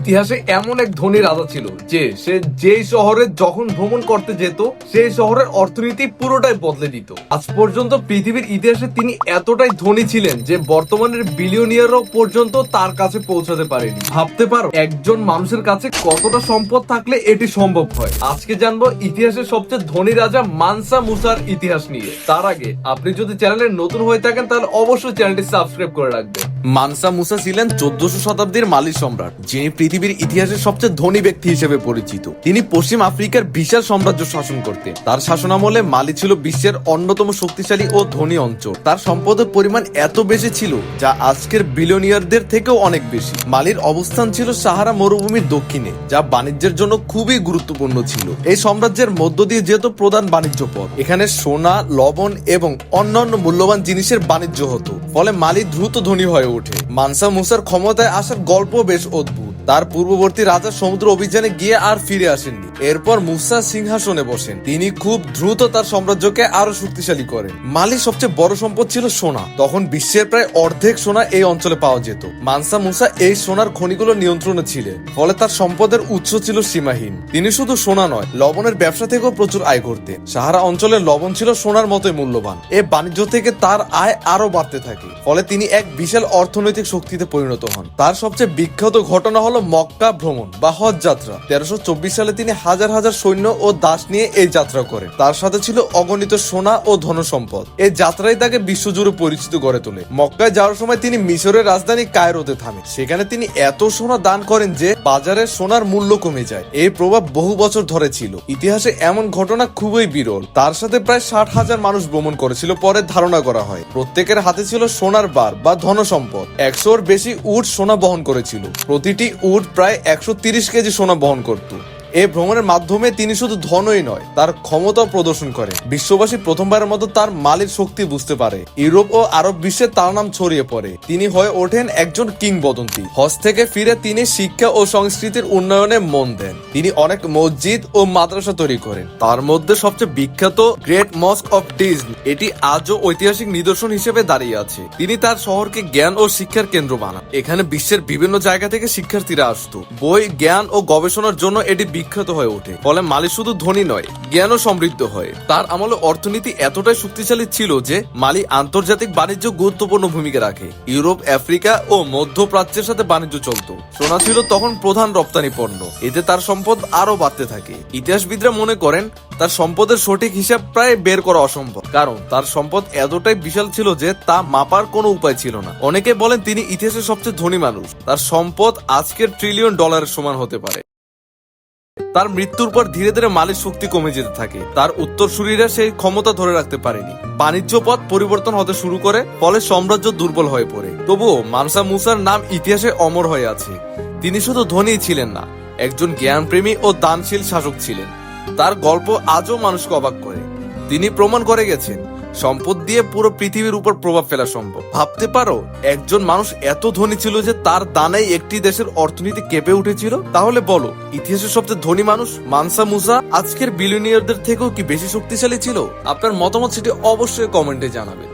ইতিহাসে এমন এক ধনী রাজা ছিল যে সে যেই শহরে যখন ভ্রমণ করতে যেত সেই শহরের অর্থনীতি পুরোটাই বদলে দিত। আজ পর্যন্ত পৃথিবীর ইতিহাসে তিনি এতটাই ধনী ছিলেন যে বর্তমানের বিলিয়নিয়ারও পর্যন্ত তার কাছে পৌঁছাতে পারেনি। ভাবতে পারো একজন মানুষের কাছে কতটা সম্পদ থাকলে এটি সম্ভব হয়। আজকে জানবো ইতিহাসের সবচেয়ে ধনী রাজা মানসা মুসার ইতিহাস নিয়ে। তার আগে আপনি যদি চ্যানেলে নতুন হয়ে থাকেন তাহলে অবশ্যই চ্যানেলটি সাবস্ক্রাইব করে রাখবেন। মানসা মুসা ছিলেন 1400 শতাব্দীর মালি সম্রাট, যিনি পৃথিবীর ইতিহাসের সবচেয়ে ধনী ব্যক্তি হিসেবে পরিচিত। তিনি পশ্চিম আফ্রিকার বিশাল সাম্রাজ্য শাসন করতেন। তার শাসনামলে মালি ছিল বিশ্বের অন্যতম শক্তিশালী ও ধনী অঞ্চল। তার সম্পদের পরিমাণ এত বেশি ছিল যা আজকের বিলিয়নিয়ারদের থেকেও অনেক বেশি। মালির অবস্থান ছিল সাহারা মরুভূমির দক্ষিণে, যা বাণিজ্যের জন্য খুবই গুরুত্বপূর্ণ ছিল। এই সাম্রাজ্যের মধ্য দিয়ে যেত প্রধান বাণিজ্য পথ। এখানে সোনা, লবণ এবং অন্যান্য মূল্যবান জিনিসের বাণিজ্য হতো, ফলে মালি দ্রুত ধনী হয়ে ওঠে। মানসা মুসার ক্ষমতায় আসার গল্প বেশ অদ্ভুত। তার পূর্ববর্তী রাজা সমুদ্র অভিযানে গিয়ে আর ফিরে আসেননি। এরপর মুসা সিংহাসনে বসেন। তিনি খুব দ্রুত তার সাম্রাজ্যকে আরো শক্তিশালী করেন। মালির সবচেয়ে বড় সম্পদ ছিল সোনা। তখন বিশ্বের প্রায় অর্ধেক সোনা এই অঞ্চলে পাওয়া যেত। মানসা মুসা এই সোনার খনিগুলো নিয়ন্ত্রণে ছিলেন, ফলে তার সম্পদের উৎস ছিল সীমাহীন। তিনি শুধু সোনা নয়, লবণের ব্যবসা থেকেও প্রচুর আয় করতেন। সাহারা অঞ্চলের লবণ ছিল সোনার মতোই মূল্যবান। এই বাণিজ্য থেকে তার আয় আরো বাড়তে থাকে, ফলে তিনি এক বিশাল অর্থনৈতিক শক্তিতে পরিণত হন। তার সবচেয়ে বিখ্যাত ঘটনা হলো মক্কা ভ্রমণ বা হজ যাত্রা। 1324 সালে তিনি হাজার হাজার সৈন্য ও দাস নিয়ে এই যাত্রা করেন। তার সাথে ছিল অগণিত সোনা ও ধনসম্পদ। এই যাত্রাই তাকে বিশ্বজুড়ে পরিচিত গড়ে তোলে। মক্কায় যাওয়ার সময় তিনি মিশরের রাজধানী কায়রোতে থামেন। সেখানে তিনি এত সোনা দান করেন যে বাজারে সোনার মূল্য কমে যায়। এই প্রভাব বহু বছর ধরে ছিল। ইতিহাসে এমন ঘটনা খুবই বিরল। তার সাথে প্রায় 60,000 মানুষ ভ্রমণ করেছিল পরে ধারণা করা হয়। প্রত্যেকের হাতে ছিল সোনার বার বা ধনসম্পদ। 100-র বেশি উট সোনা বহন করেছিল। প্রতিটি উট প্রায় 130 কেজি সোনা বহন করত। এই ভ্রমণের মাধ্যমে তিনি শুধু ধনই নয়, তার ক্ষমতাও প্রদর্শন করেন। বিশ্ববাসী প্রথমবারের মতো তার মালির শক্তি বুঝতে পারে। ইউরোপ ও আরব বিশ্বে তার নাম ছড়িয়ে পড়ে। তিনি হয়ে ওঠেন একজন কিংবদন্তি। হজ থেকে ফিরে তিনি শিক্ষা ও সংস্কৃতির উন্নয়নে মন দেন। তিনি অনেক মসজিদ ও মাদ্রাসা তৈরি করেন। তার মধ্যে সবচেয়ে বিখ্যাত গ্রেট মস্ক অফ ডিজনি, এটি আজও ঐতিহাসিক নিদর্শন হিসেবে দাঁড়িয়ে আছে। তিনি তার শহরকে জ্ঞান ও শিক্ষার কেন্দ্র বানান। এখানে বিশ্বের বিভিন্ন জায়গা থেকে শিক্ষার্থীরা আসতো। বই, জ্ঞান ও গবেষণার জন্য এটি বিখ্যাত হয়ে ওঠে। ফলে মালি শুধু ধনী নয়, জ্ঞানও সমৃদ্ধ হয়। তার আমলে অর্থনীতি এতটাই শক্তিশালী ছিল যে মালি আন্তর্জাতিক বাণিজ্য গুরুত্বপূর্ণ ভূমিকা রাখে। ইউরোপ, আফ্রিকা ও মধ্যপ্রাচ্যের সাথে বাণিজ্য চলত। সোনা ছিল তখন প্রধান রপ্তানি পণ্য। এতে তার সম্পদ আরো বাড়তে থাকে। ইতিহাসবিদরা মনে করেন তার সম্পদের সঠিক হিসাব প্রায় বের করা অসম্ভব, কারণ তার সম্পদ এতটাই বিশাল ছিল যে তা মাপার কোনো উপায় ছিল না। অনেকে বলেন তিনি ইতিহাসের সবচেয়ে ধনী মানুষ। তার সম্পদ আজকের $1 ট্রিলিয়ন সমান হতে পারে। তার মৃত্যুর পর ধীরে ধীরে মালির শক্তি কমে যেতে থাকে। তার উত্তরসূরিরা সেই ক্ষমতা ধরে রাখতে পারেনি। বাণিজ্য পথ পরিবর্তন হতে শুরু করে, ফলে সাম্রাজ্য দুর্বল হয়ে পড়ে। তবুও মানসা মুসার নাম ইতিহাসে অমর হয়ে আছে। তিনি শুধু ধনী ছিলেন না, একজন জ্ঞানপ্রেমী ও দানশীল শাসক ছিলেন। তার গল্প আজও মানুষকে অবাক করে। তিনি প্রমাণ করে গেছেন সম্পদ দিয়ে পুরো পৃথিবীর উপর প্রভাব ফেলা সম্ভব। ভাবতে পারো একজন মানুষ এত ধনী ছিল যে তার দানেই একটি দেশের অর্থনীতি কেঁপে উঠেছিল। তাহলে বলো, ইতিহাসের সবচেয়ে ধনী মানুষ মানসা মুসা আজকের বিলিয়নিয়ারদের থেকেও কি বেশি শক্তিশালী ছিল? আপনার মতামত সেটি অবশ্যই কমেন্টে জানাবেন।